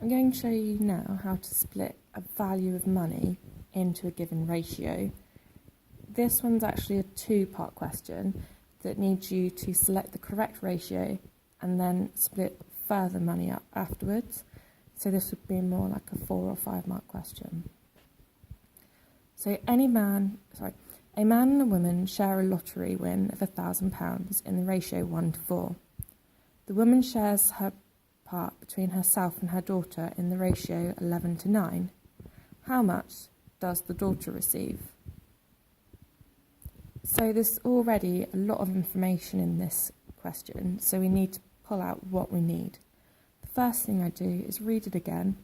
I'm going to show you now how to split a value of money into a given ratio. This one's actually a two-part question that needs you to select the correct ratio and then split further money up afterwards. So this would be more like a 4 or 5 mark question. So a man and a woman share a lottery win of £1,000 in the ratio 1:4. The woman shares her part between herself and her daughter in the ratio 11:9. How much does the daughter receive? So there's already a lot of information in this question, so we need to pull out what we need. The first thing I do is read it again.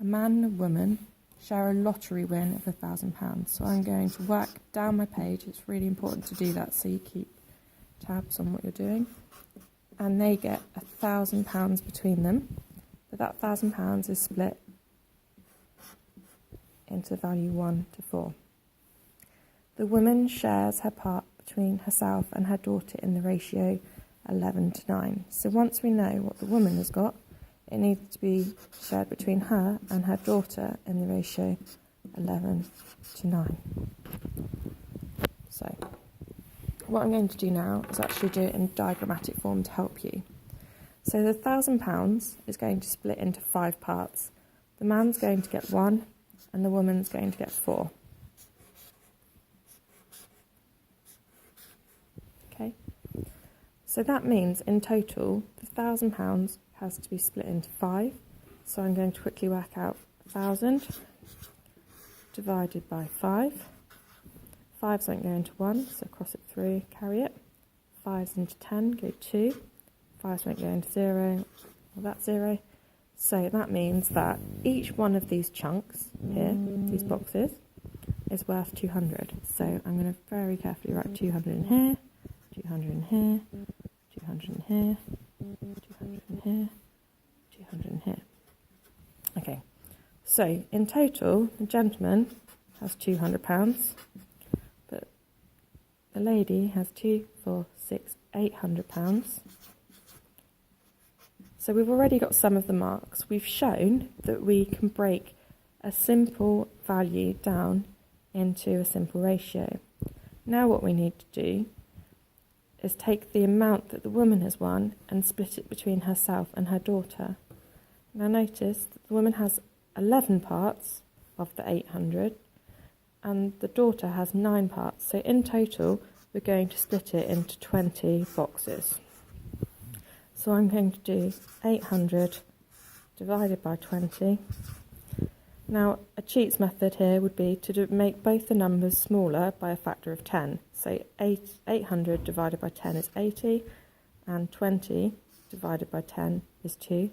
A man and a woman share a lottery win of £1,000. So I'm going to work down my page. It's really important to do that so you keep tabs on what you're doing. And they get £1,000 between them, but that £1,000 is split into value 1 to 4. The woman shares her part between herself and her daughter in the ratio 11:9. So once we know what the woman has got, it needs to be shared between her and her daughter in the ratio 11:9. So what I'm going to do now is actually do it in diagrammatic form to help you. So the £1,000 is going to split into 5 parts. The man's going to get 1 and the woman's going to get 4. Okay, so that means in total the £1,000 has to be split into 5. So I'm going to quickly work out 1,000 divided by 5. 5s won't go into 1, so cross it through, carry it. 5s into 10 go 2. 5s won't go into 0, well that's 0. So that means that each one of these chunks here, these boxes, is worth 200. So I'm going to very carefully write 200 in here, 200 in here, 200 in here, 200 in here, 200 in here. Okay, so in total, the gentleman has £200, but the lady has 2, 4, 6, £800. So we've already got some of the marks. We've shown that we can break a simple value down into a simple ratio. Now what we need to do is take the amount that the woman has won and split it between herself and her daughter. Now notice that the woman has 11 parts of the 800 and the daughter has 9 parts. So in total, we're going to split it into 20 boxes. So I'm going to do 800 divided by 20. Now a cheats method here would be to make both the numbers smaller by a factor of 10. So 800 divided by 10 is 80 and 20 divided by 10 is 2.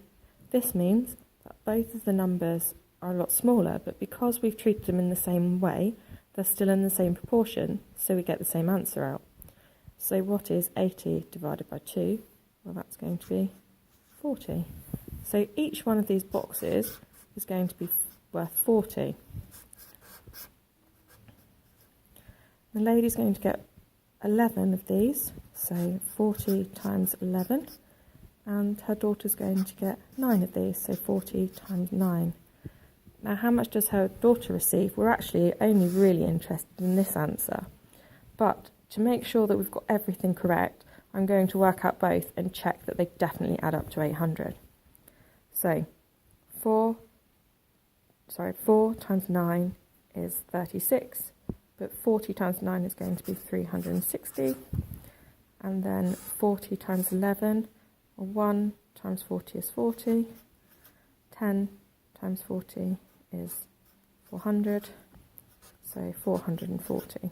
This means that both of the numbers are a lot smaller, but because we've treated them in the same way, they're still in the same proportion, so we get the same answer out. So what is 80 divided by 2? Well, that's going to be 40. So each one of these boxes is going to be worth 40. The lady's going to get 11 of these, so 40 times 11, and her daughter's going to get 9 of these, so 40 times 9. Now how much does her daughter receive? We're actually only really interested in this answer, but to make sure that we've got everything correct, I'm going to work out both and check that they definitely add up to 800. So 4 times 9 is 36, but 40 times 9 is going to be 360, and then 40 times 11, or 1 times 40 is 40, 10 times 40 is 400, so 440.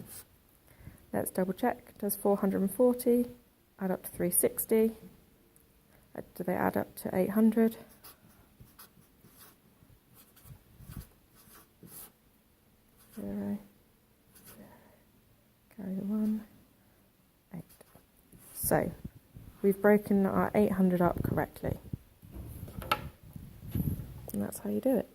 Let's double check. Does 440 add up to 360? Do they add up to 800? Zero, carry the 1, 8. So we've broken our 800 up correctly. And that's how you do it.